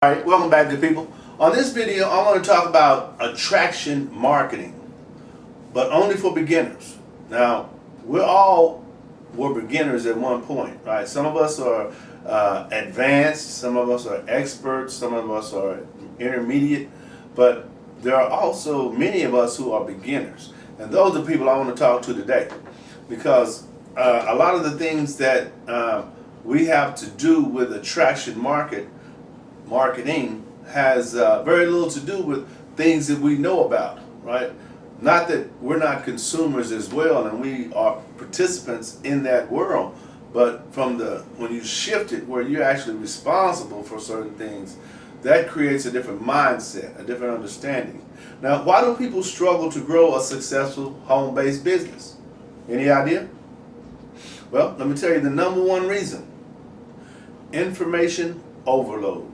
All right, welcome back, good people. On this video, I want to talk about attraction marketing, but only for beginners. Now, were beginners at one point, right? Some of us are advanced, some of us are experts, some of us are intermediate, but there are also many of us who are beginners. And those are the people I want to talk to today, because a lot of the things that we have to do with attraction marketing has very little to do with things that we know about, right? Not that we're not consumers as well and we are participants in that world, but when you shift it where you're actually responsible for certain things, that creates a different mindset, a different understanding. Now, why do people struggle to grow a successful home-based business? Any idea? Well, let me tell you the number one reason: information overload.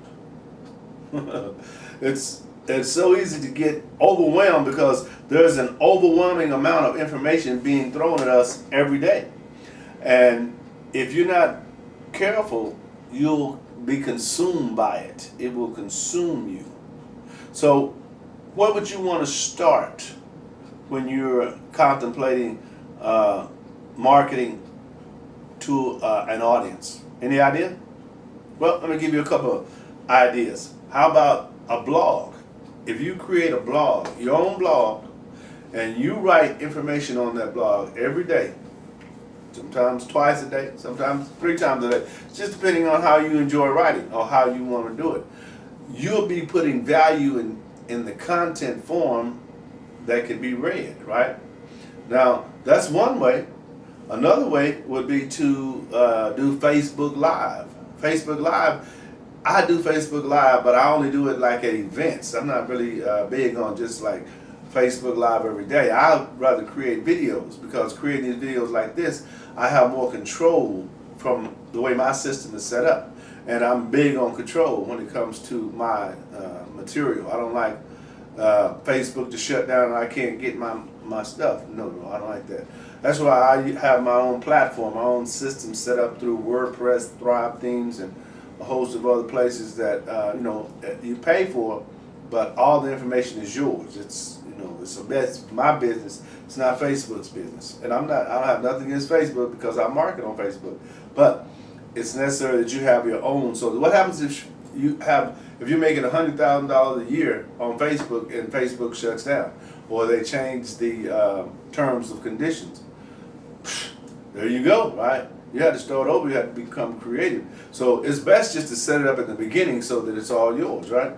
It's so easy to get overwhelmed because there's an overwhelming amount of information being thrown at us every day. And if you're not careful, you'll be consumed by it. It will consume you. So what would you want to start when you're contemplating marketing to an audience? Any idea? Well, let me give you a couple of ideas. How about a blog? If you create a blog, your own blog, and you write information on that blog every day, sometimes twice a day, sometimes 3 times a day, just depending on how you enjoy writing or how you want to do it, you'll be putting value in the content form that can be read, right? Now, that's one way. Another way would be to do Facebook Live. Facebook Live, I do Facebook Live, but I only do it like at events. I'm not really big on just like Facebook Live every day. I'd rather create videos, because creating these videos like this, I have more control from the way my system is set up. And I'm big on control when it comes to my material. I don't like Facebook to shut down and I can't get my stuff. No, I don't like that. That's why I have my own platform, my own system set up through WordPress, Thrive Themes, and a host of other places that you pay for, but all the information is yours. It's it's my business. It's not Facebook's business, and I don't have nothing against Facebook because I market on Facebook, but it's necessary that you have your own. So what happens if you're making $100,000 a year on Facebook and Facebook shuts down, or they change the terms of conditions? There you go, right? You have to start over. You have to become creative. So it's best just to set it up at the beginning so that it's all yours, right?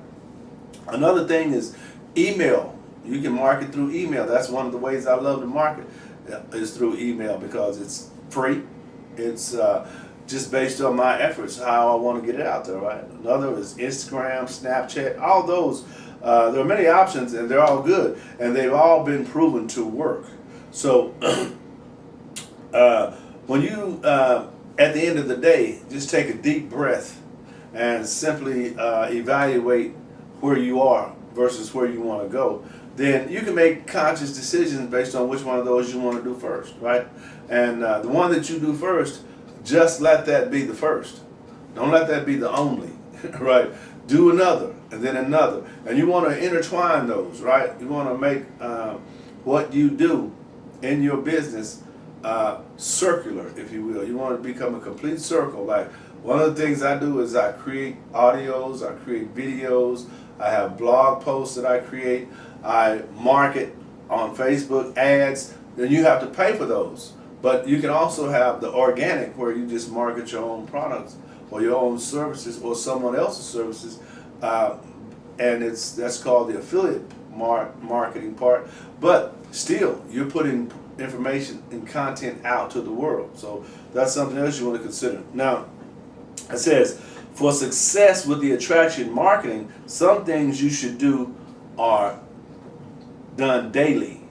Another thing is email. You can market through email. That's one of the ways I love to market, is through email, because it's free. It's just based on my efforts, how I want to get it out there, right? Another is Instagram, Snapchat, all those. There are many options, and they're all good, and they've all been proven to work. So when you, at the end of the day, just take a deep breath and simply evaluate where you are versus where you want to go, then you can make conscious decisions based on which one of those you want to do first, right? And the one that you do first, just let that be the first. Don't let that be the only, right? Do another, and then another. And you want to intertwine those, right? You want to make what you do in your business circular, if you will. You want to become a complete circle. Like, one of the things I do is I create audios, I create videos, I have blog posts that I create, I market on Facebook ads. Then you have to pay for those. But you can also have the organic, where you just market your own products or your own services or someone else's services, and that's called the affiliate marketing part. But still, you're putting information and content out to the world. So that's something else you want to consider. Now, it says, for success with the attraction marketing, some things you should do are done daily.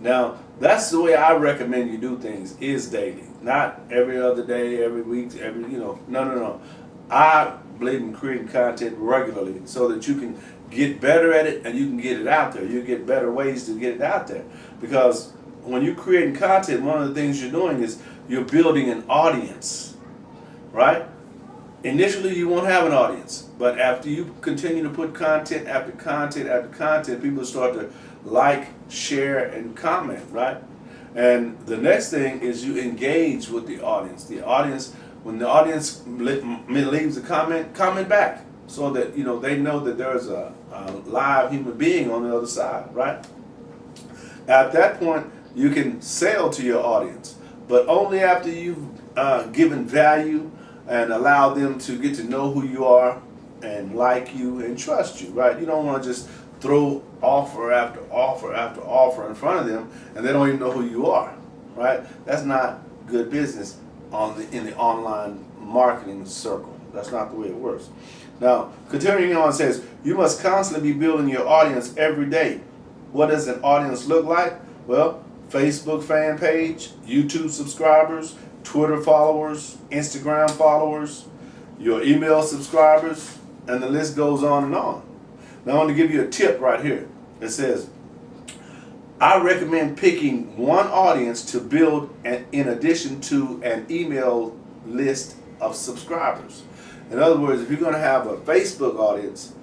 Now, that's the way I recommend you do things, is daily. Not every other day, every week, no. I believe in creating content regularly so that you can get better at it and you can get it out there. You get better ways to get it out there. Because when you're creating content, one of the things you're doing is you're building an audience, right? initially you won't have an audience, but after you continue to put content after content after content, people start to like, share, and comment, right? And the next thing is you engage with the audience. The audience, when the audience leaves a comment back, so that they know that there's a live human being on the other side, right? At that point, you can sell to your audience, but only after you've given value and allow them to get to know who you are and like you and trust you, right? You don't want to just throw offer after offer after offer in front of them and they don't even know who you are, right? That's not good business in the online marketing circle. That's not the way it works. Now, continuing on, it says, you must constantly be building your audience every day. What does an audience look like? Well, Facebook fan page, YouTube subscribers, Twitter followers, Instagram followers, your email subscribers, and the list goes on and on. Now I want to give you a tip right here. It says, I recommend picking one audience to build in addition to an email list of subscribers. In other words, if you're going to have a Facebook audience,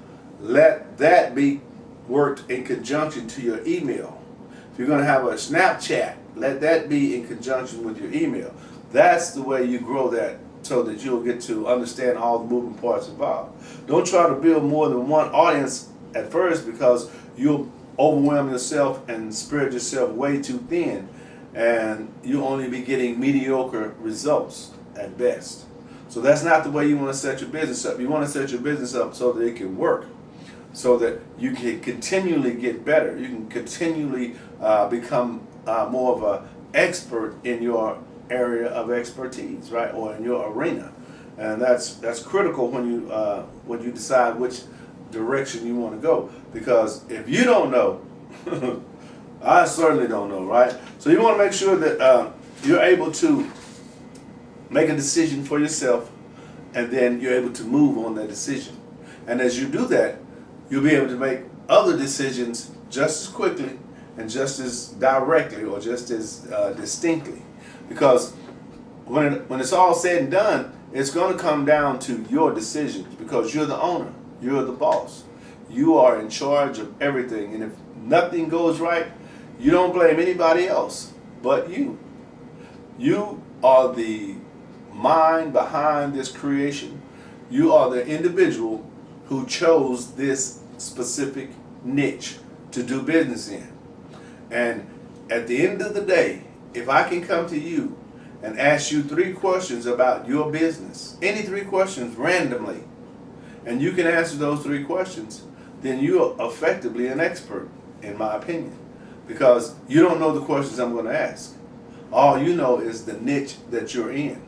let that be worked in conjunction to your email. If you're going to have a Snapchat, let that be in conjunction with your email. That's the way you grow that, so that you'll get to understand all the moving parts involved. Don't try to build more than one audience at first, because you'll overwhelm yourself and spread yourself way too thin, and you'll only be getting mediocre results at best. So that's not the way you want to set your business up. You want to set your business up so that it can work, so that you can continually get better. You can continually become more of an expert in your area of expertise, right, or in your arena, and that's critical when you decide which direction you want to go. Because if you don't know, I certainly don't know, right? So you want to make sure that you're able to make a decision for yourself, and then you're able to move on that decision. And as you do that, you'll be able to make other decisions just as quickly and just as directly, or just as distinctly. Because when it's all said and done, it's going to come down to your decisions, because you're the owner, you're the boss. You are in charge of everything. And if nothing goes right, you don't blame anybody else but you. You are the mind behind this creation. You are the individual who chose this specific niche to do business in. And at the end of the day, if I can come to you and ask you 3 questions about your business, any 3 questions randomly, and you can answer those 3 questions, then you're effectively an expert, in my opinion, because you don't know the questions I'm going to ask. All you know is the niche that you're in.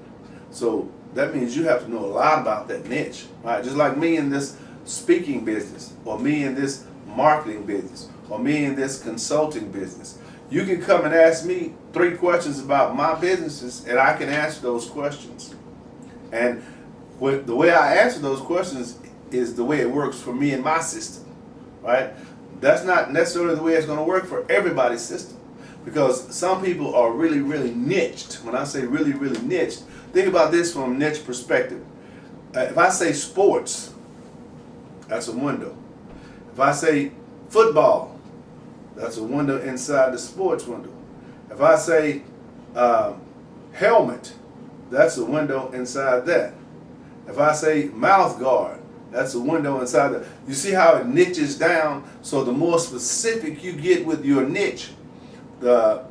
So that means you have to know a lot about that niche, right? Just like me in this speaking business, or me in this marketing business, or me in this consulting business. You can come and ask me 3 questions about my businesses, and I can answer those questions. And the way I answer those questions is the way it works for me and my system, right? That's not necessarily the way it's going to work for everybody's system, because some people are really, really niched. When I say really, really niched, think about this from a niche perspective. If I say sports, that's a window. If I say football, that's a window inside the sports window. If I say helmet, that's a window inside that. If I say mouth guard, that's a window inside that. You see how it niches down? So the more specific you get with your niche, the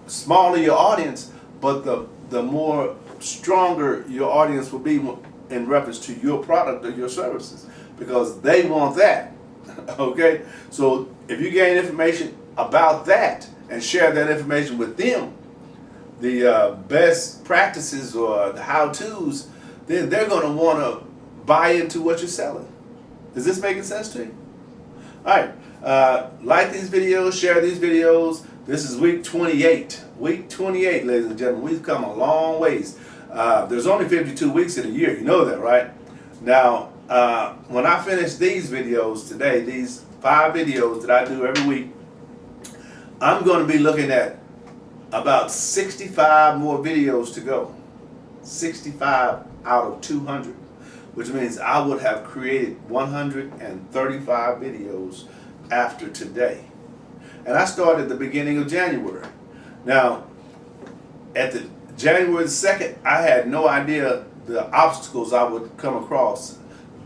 smaller your audience, but the more stronger your audience will be in reference to your product or your services, because they want that. Okay? So if you gain information about that and share that information with them, the best practices or the how-tos, then they're going to want to buy into what you're selling. Is this making sense to you? All right. Like these videos, share these videos. This is week 28. Week 28, ladies and gentlemen. We've come a long ways. There's only 52 weeks in a year. You know that, right? Now, when I finish these videos today, these 5 videos that I do every week, I'm going to be looking at about 65 more videos to go. 65 out of 200. which means I would have created 135 videos after today. And I started at the beginning of January. Now, at the January 2nd, I had no idea the obstacles I would come across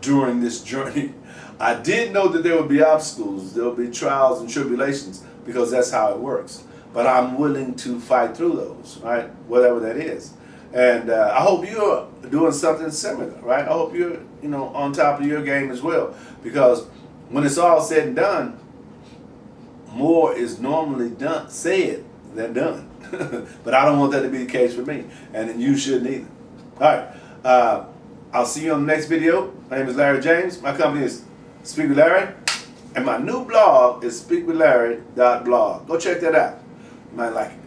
during this journey. I did know that there would be obstacles, there would be trials and tribulations, because that's how it works. But I'm willing to fight through those, right? Whatever that is. And I hope you're doing something similar, right? I hope you're, on top of your game as well, because when it's all said and done, more is normally said than done. But I don't want that to be the case for me, and then you shouldn't either. All right, I'll see you on the next video. My name is Larry James. My company is Speak with Larry, and my new blog is speakwithlarry.blog. Go check that out. You might like it.